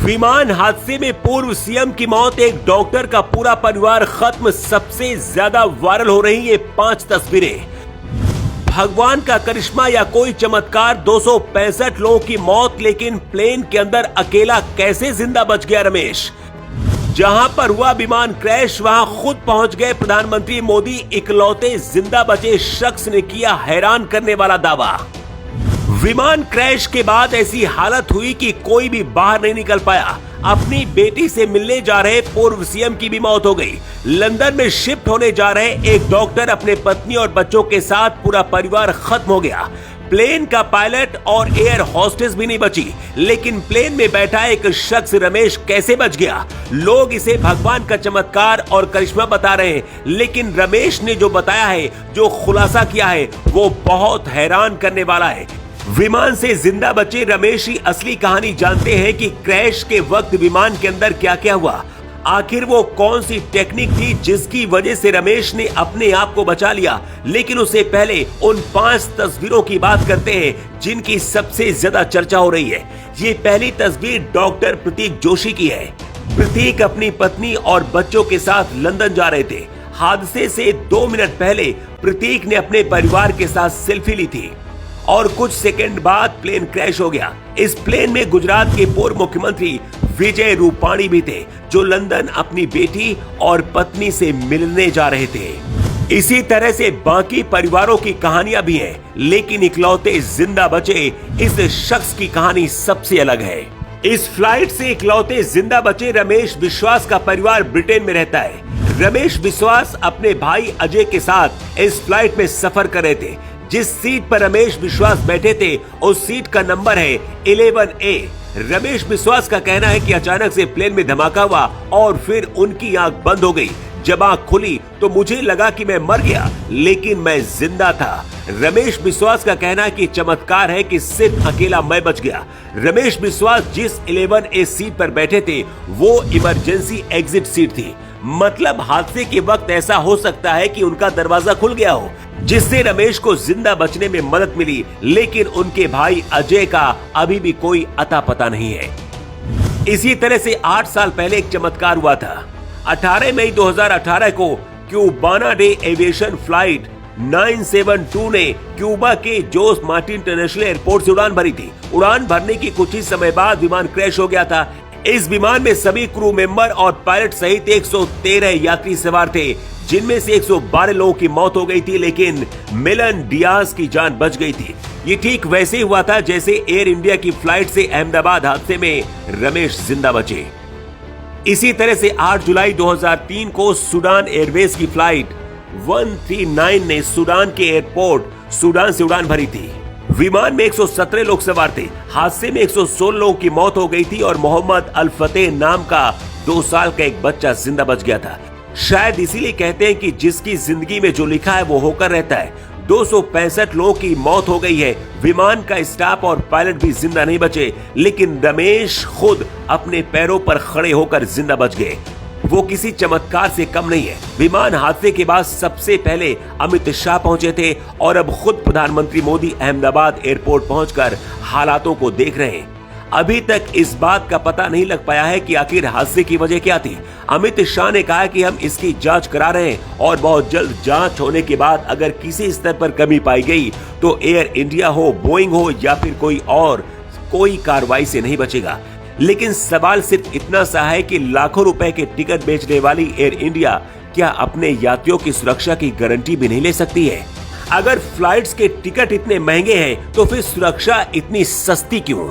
विमान हादसे में पूर्व सीएम की मौत, एक डॉक्टर का पूरा परिवार खत्म, सबसे ज्यादा वायरल हो रही ये 5 तस्वीरें। भगवान का करिश्मा या कोई चमत्कार, 265 लोगों की मौत, लेकिन प्लेन के अंदर अकेला कैसे जिंदा बच गया रमेश। जहां पर हुआ विमान क्रैश वहां खुद पहुंच गए प्रधानमंत्री मोदी, इकलौते जिंदा बचे शख्स ने किया हैरान करने वाला दावा। विमान क्रैश के बाद ऐसी हालत हुई कि कोई भी बाहर नहीं निकल पाया। अपनी बेटी से मिलने जा रहे पूर्व सीएम की भी मौत हो गई। लंदन में शिफ्ट होने जा रहे एक डॉक्टर, अपने पत्नी और बच्चों के साथ पूरा परिवार खत्म हो गया। प्लेन का पायलट और एयर होस्टेस भी नहीं बची, लेकिन प्लेन में बैठा एक शख्स रमेश कैसे बच गया। लोग इसे भगवान का चमत्कार और करिश्मा बता रहे हैं, लेकिन रमेश ने जो बताया है, जो खुलासा किया है, वो बहुत हैरान करने वाला है। विमान से जिंदा बचे रमेश ही असली कहानी जानते हैं कि क्रैश के वक्त विमान के अंदर क्या क्या हुआ। आखिर वो कौन सी टेक्निक थी जिसकी वजह से रमेश ने अपने आप को बचा लिया। लेकिन उससे पहले उन 5 तस्वीरों की बात करते हैं जिनकी सबसे ज्यादा चर्चा हो रही है। ये पहली तस्वीर डॉक्टर प्रतीक जोशी की है। प्रतीक अपनी पत्नी और बच्चों के साथ लंदन जा रहे थे। हादसे से 2 मिनट पहले प्रतीक ने अपने परिवार के साथ सेल्फी ली थी और कुछ सेकंड बाद प्लेन क्रैश हो गया। इस प्लेन में गुजरात के पूर्व मुख्यमंत्री विजय रूपाणी भी थे, जो लंदन अपनी बेटी और पत्नी से मिलने जा रहे थे। इसी तरह से बाकी परिवारों की कहानियां भी हैं, लेकिन इकलौते जिंदा बचे इस शख्स की कहानी सबसे अलग है। इस फ्लाइट से इकलौते जिंदा बचे रमेश विश्वास का परिवार ब्रिटेन में रहता है। रमेश विश्वास अपने भाई अजय के साथ इस फ्लाइट में सफर कर रहे थे। जिस सीट पर रमेश विश्वास बैठे थे उस सीट का नंबर है 11A। रमेश विश्वास का कहना है कि अचानक से प्लेन में धमाका हुआ और फिर उनकी आंख बंद हो गई। जब आंख खुली तो मुझे लगा कि मैं मर गया, लेकिन मैं जिंदा था। रमेश विश्वास का कहना है कि चमत्कार है कि सिर्फ अकेला मैं बच गया। रमेश विश्वास जिस 11A सीट पर बैठे थे वो इमरजेंसी एग्जिट सीट थी। मतलब हादसे के वक्त ऐसा हो सकता है कि उनका दरवाजा खुल गया हो, जिससे रमेश को जिंदा बचने में मदद मिली, लेकिन उनके भाई अजय का अभी भी कोई अता पता नहीं है। इसी तरह से 8 साल पहले एक चमत्कार हुआ था। 18 मई 2018 को क्यूबाना डे एविएशन फ्लाइट 972 ने क्यूबा के जोस मार्टिन इंटरनेशनल एयरपोर्ट से उड़ान भरी थी। उड़ान भरने की कुछ ही समय बाद विमान क्रैश हो गया था। इस विमान में सभी क्रू मेंबर और पायलट सहित 113 यात्री सवार थे, जिनमें से 112 लोगों की मौत हो गई थी, लेकिन मिलन डियाज की जान बच गई थी। ये ठीक वैसे ही हुआ था जैसे एयर इंडिया की फ्लाइट से अहमदाबाद हादसे में रमेश जिंदा बचे। इसी तरह से 8 जुलाई 2003 को सूडान एयरवेज की फ्लाइट 139 ने सूडान के एयरपोर्ट सूडान से उड़ान भरी थी। विमान में 117 लोग सवार थे। हादसे में 116 लोगों की मौत हो गई थी और मोहम्मद अल फतेह नाम का 2 साल का एक बच्चा जिंदा बच गया था। शायद इसीलिए कहते हैं कि जिसकी जिंदगी में जो लिखा है वो होकर रहता है। 265 लोगों की मौत हो गई है। विमान का स्टाफ और पायलट भी जिंदा नहीं बचे, लेकिन रमेश खुद अपने पैरों पर खड़े होकर जिंदा बच गए। वो किसी चमत्कार से कम नहीं है। विमान हादसे के बाद सबसे पहले अमित शाह पहुंचे थे और अब खुद प्रधानमंत्री मोदी अहमदाबाद एयरपोर्ट पहुंचकर हालातों को देख रहे हैं। अभी तक इस बात का पता नहीं लग पाया है कि आखिर हादसे की वजह क्या थी। अमित शाह ने कहा कि हम इसकी जांच करा रहे हैं और बहुत जल्द जांच होने के बाद अगर किसी स्तर पर कमी पाई गई तो एयर इंडिया हो, बोइंग हो या फिर कोई और, कोई कार्रवाई से नहीं बचेगा। लेकिन सवाल सिर्फ इतना सा है कि लाखों रुपए के टिकट बेचने वाली एयर इंडिया क्या अपने यात्रियों की सुरक्षा की गारंटी भी नहीं ले सकती है? अगर फ्लाइट्स के टिकट इतने महंगे हैं तो फिर सुरक्षा इतनी सस्ती क्यों?